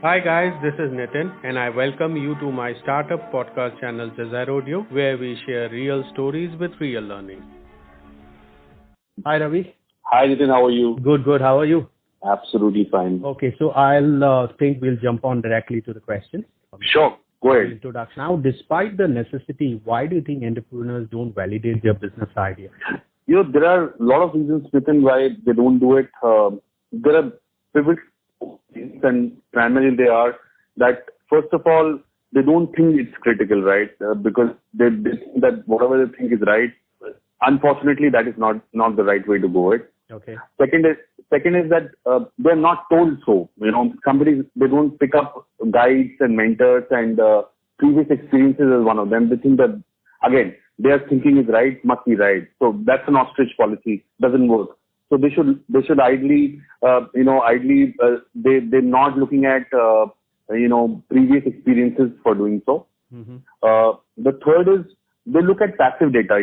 Hi guys, this is Nitin and I welcome you to my startup podcast channel Desire Audio where we share real stories with real learning. Hi Ravi. Hi Nitin, how are you? Good. How are you? Absolutely fine. Okay, so I'll think we'll jump on directly to the question. Sure, go ahead. Introduction. Now, despite the necessity, why do you think entrepreneurs don't validate their business idea? There are a lot of reasons, Nitin, why they don't do it. There are pivot reasons, and primarily they are that, first of all, they don't think it's critical, right? Because they think that whatever they think is right, unfortunately, that is not the right way to go it. Okay. Second is that they're not told so. Companies, they don't pick up guides and mentors and previous experiences as one of them. They think that, again, their thinking is right, must be right. So that's an ostrich policy, doesn't work. So they should ideally, they're not looking at, previous experiences for doing so. Mm-hmm. The third is, they look at passive data.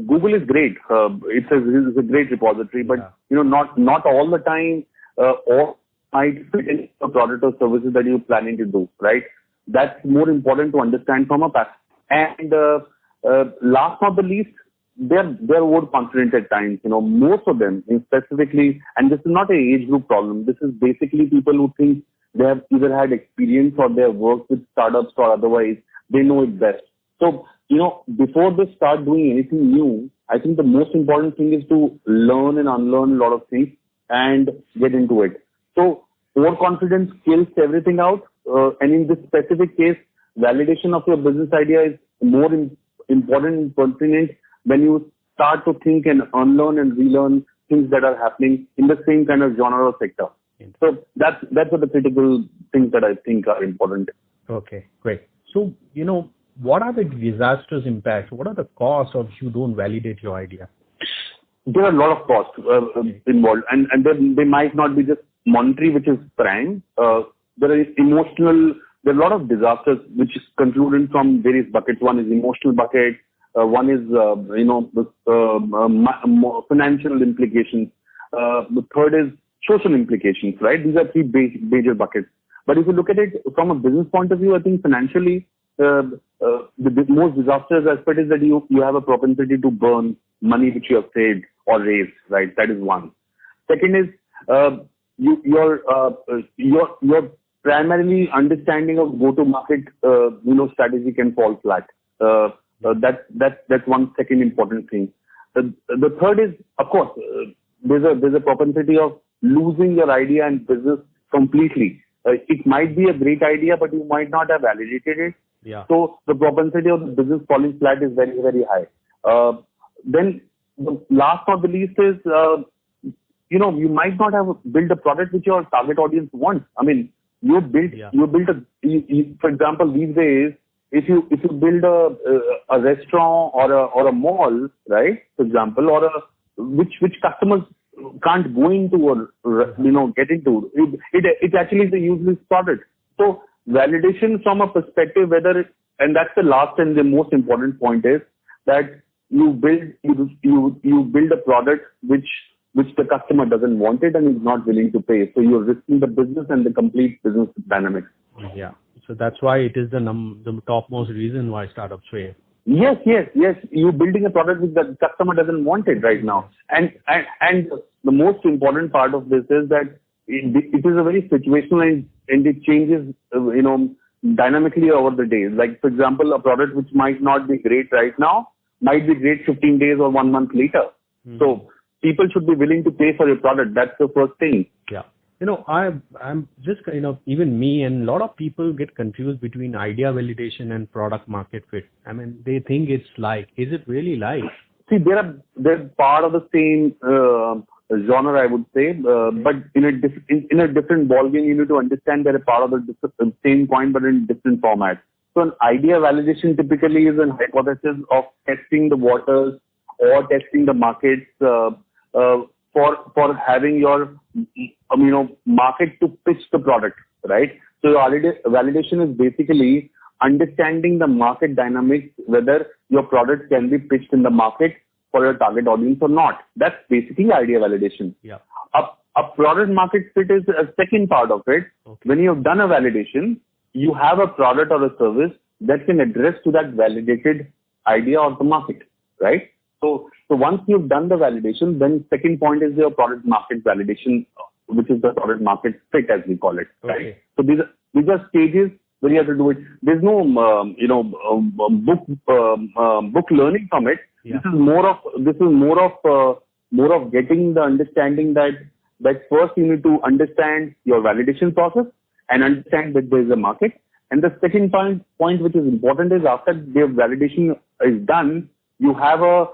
Google is great. It's a great repository, but not all the time or might fit in a product or services that you're planning to do, right? That's more important to understand from a passive. And last not the least, they're overconfident at times. Most of them, specifically, and this is not an age group problem. This is basically people who think they have either had experience or they have worked with startups or otherwise they know it best. So, before they start doing anything new, I think the most important thing is to learn and unlearn a lot of things and get into it. So, overconfidence kills everything out. And in this specific case, validation of your business idea is more important and pertinent when you start to think and unlearn and relearn things that are happening in the same kind of genre or sector. So, that's what the critical things that I think are important. Okay, great. So, what are the disastrous impacts? What are the costs of you don't validate your idea? There are a lot of costs involved, and they might not be just monetary, which is prime. There are emotional. There are a lot of disasters which is concluded from various buckets. One is emotional bucket. One is financial implications. The third is social implications. Right? These are three major buckets. But if you look at it from a business point of view, I think financially, the most disastrous aspect is that you have a propensity to burn money which you have saved or raised, right? That is one. Second is your primarily understanding of go-to-market strategy can fall flat. That's one second important thing. The third is, of course, there's a propensity of losing your idea and business completely. It might be a great idea, but you might not have validated it. Yeah. So the propensity of the business falling flat is very, very high. Then the last not the least is, you might not have built a product which your target audience wants. I mean, for example, these days, if you build a restaurant or a mall, right, for example, or which customers can't go into or get into, it actually is a useless product. So validation from a perspective and that's the last and the most important point is that you build a product which the customer doesn't want it and is not willing to pay. So you're risking the business and the complete business dynamics. Yeah. So that's why it is the topmost reason why startups fail. Yes. You're building a product which the customer doesn't want it right now. And the most important part of this is that it is a very situational and it changes, dynamically over the days. Like, for example, a product which might not be great right now might be great 15 days or 1 month later. Mm-hmm. So people should be willing to pay for your product. That's the first thing. Yeah. I'm just, even me and a lot of people get confused between idea validation and product market fit. I mean, they think it's like, is it really like? See, they're part of the same genre, I would say, but in a different ballgame, you need to understand they're a part of the same coin, but in different formats. So an idea validation typically is a hypothesis of testing the waters or testing the markets for having your market to pitch the product, right? So validation is basically understanding the market dynamics, whether your product can be pitched in the market for your target audience or not. That's basically idea validation. Yeah. A product market fit is a second part of it. Okay. When you have done a validation, you have a product or a service that can address to that validated idea or the market, right? So once you've done the validation, then second point is your product market validation, which is the product market fit, as we call it, right? Okay. So these are stages where you have to do it. There's no book learning from it. Yeah. This is more of getting the understanding that first you need to understand your validation process and understand that there is a market. And the second point which is important is after the validation is done, you have a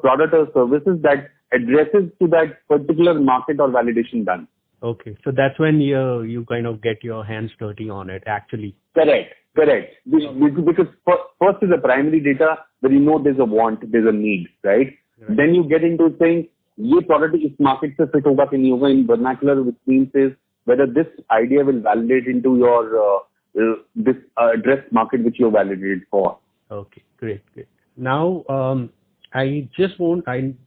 product or services that addresses to that particular market or validation done. Okay. So that's when you kind of get your hands dirty on it, actually. Correct. Because first is the primary data where you know there's a want, there's a need, right? Then you get into saying, ये product इस market से fit होगा कि नहीं होगा in vernacular, which means is whether this idea will validate into your this address market which you're validated for. Okay, great. Now, I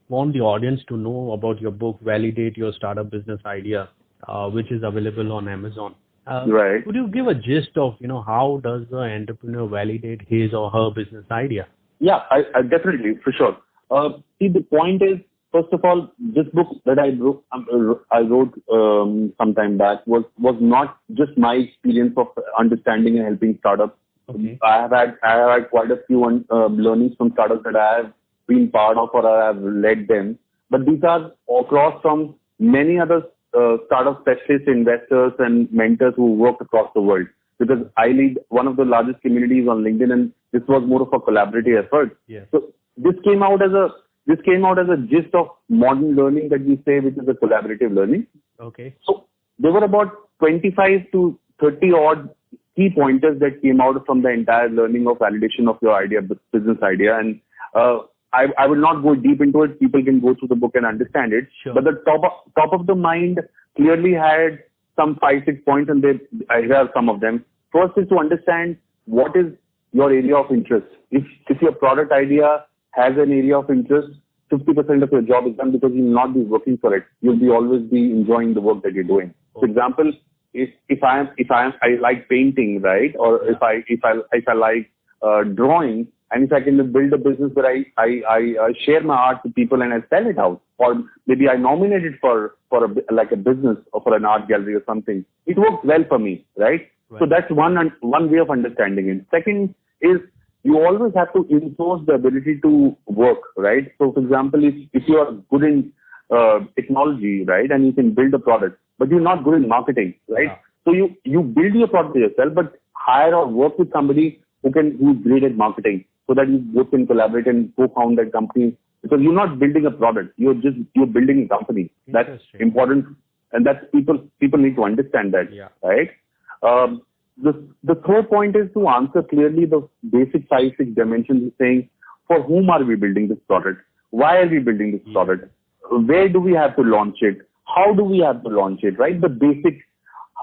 want the audience to know about your book, Validate Your Startup Business Idea, which is available on Amazon. Right. Could you give a gist of, how does the entrepreneur validate his or her business idea? Yeah, I definitely, for sure. See, the point is, first of all, this book that I wrote some time back was not just my experience of understanding and helping startups. Okay. I have had quite a few learnings from startups that I have been part of or I have led them. But these are across from many other startup specialists, investors, and mentors who work across the world. Because I lead one of the largest communities on LinkedIn, and this was more of a collaborative effort. Yes. So this came out as a gist of modern learning that we say, which is a collaborative learning. Okay. So there were about 25 to 30 odd key pointers that came out from the entire learning of validation of your idea, business idea. And I will not go deep into it. People can go through the book and understand it. Sure. But the top of the mind clearly had some 5-6 points, and I have some of them. First is to understand what is your area of interest. If your product idea has an area of interest, 50% of your job is done because you will not be working for it. You'll always be enjoying the work that you're doing. For example, if I like painting, right, or if I like drawing, and if I can build a business where I share my art to people and I sell it out, or maybe I nominate it for a business or for an art gallery or something, it works well for me, right? So that's one way of understanding it. Second is you always have to enforce the ability to work, right? So, for example, if you are good in technology, right, and you can build a product, but you're not good in marketing, right? Yeah. So you build your product yourself, but hire or work with somebody who's great at marketing, so that you both can collaborate and co-found that company. Because you're not building a product, you're building a company. That's important, and that's people need to understand that, right? The third point is to answer clearly the basic 5-6 dimensions, saying, for whom are we building this product? Why are we building this product? Where do we have to launch it? How do we have to launch it, right? The basic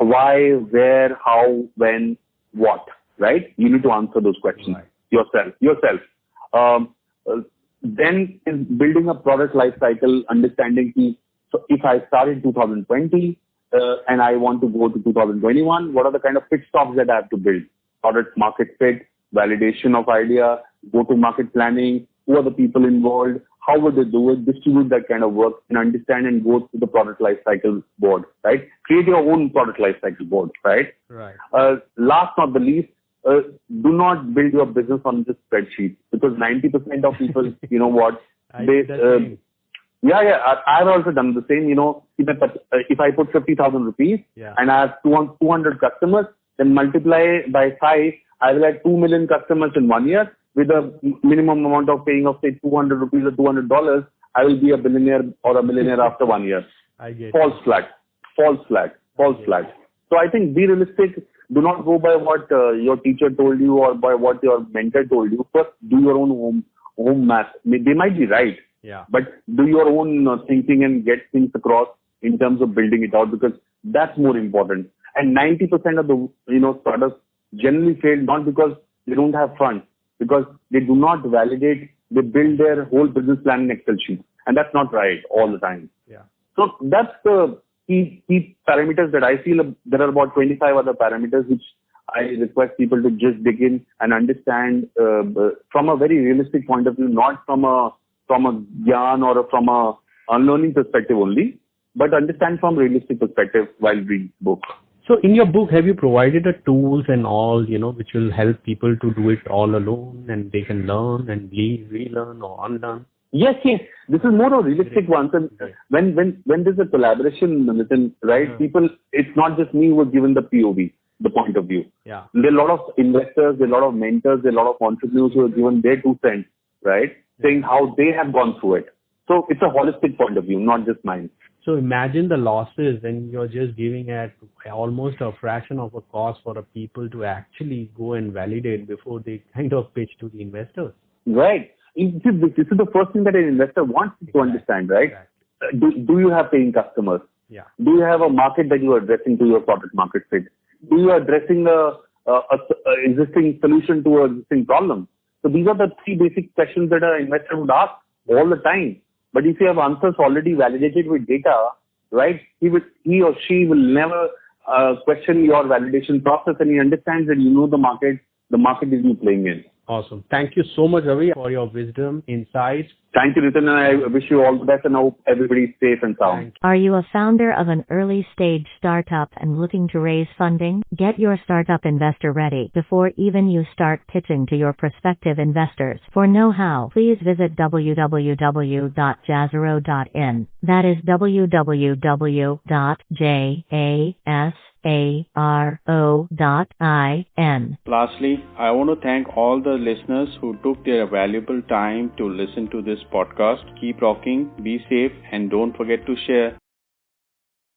why, where, how, when, what, right? You need to answer those questions yourself. Then is building a product life cycle, understanding so if I start in 2020, and I want to go to 2021, what are the kind of pit stops that I have to build? Product market fit, validation of idea, go-to-market planning, who are the people involved, how would they do it, distribute that kind of work, and understand and go through the product life cycle board, right? Create your own product life cycle board, right? Right. Last not the least, do not build your business on just spreadsheet, because 90% of people, you know what, I've also done the same. If I put 50,000 rupees and I have 200 customers, then multiply by 5, I will have 2 million customers in 1 year with a minimum amount of paying of say 200 rupees or $200. I will be a billionaire or a millionaire after 1 year. False flag. So I think be realistic. Do not go by what your teacher told you or by what your mentor told you. First, do your own home math. They might be right. Yeah. But do your own thinking and get things across in terms of building it out, because that's more important. And 90% of the startups generally fail not because they don't have funds, because they do not validate. They build their whole business plan in Excel sheet, and that's not right all the time. Yeah. So that's the key parameters that I feel there are about 25 other parameters which I request people to just dig in and understand from a very realistic point of view, not from a gyan or from a unlearning perspective only, but understand from realistic perspective while reading the book. So in your book, have you provided the tools and all, which will help people to do it all alone and they can learn and relearn or unlearn? Yes. This is more a realistic one. And when there's a collaboration, Nitin, right? People, it's not just me who is given the POV, the point of view. Yeah. There are a lot of investors, there are a lot of mentors, there are a lot of entrepreneurs who have given their 2 cents, right? Saying how they have gone through it. So it's a holistic point of view, not just mine. So imagine the losses and you're just giving at almost a fraction of a cost for the people to actually go and validate before they kind of pitch to the investors. Right. This is the first thing that an investor wants to understand, right? Exactly. Do you have paying customers? Yeah. Do you have a market that you are addressing to your product market fit? Do you are addressing a existing solution to an existing problem? So these are the 3 basic questions that an investor would ask all the time. But if you have answers already validated with data, right, he or she will never question your validation process, and he understands that you know the market is you playing in. Awesome. Thank you so much, Ravi, for your wisdom, insights. Thank you, Nitin, and I wish you all the best and I hope everybody's safe and sound. Are you a founder of an early stage startup and looking to raise funding? Get your startup investor ready before even you start pitching to your prospective investors. For know-how, please visit www.jazaro.in. That is www.jasaro.in. Lastly, I want to thank all the listeners who took their valuable time to listen to this podcast. Keep rocking, be safe, and don't forget to share.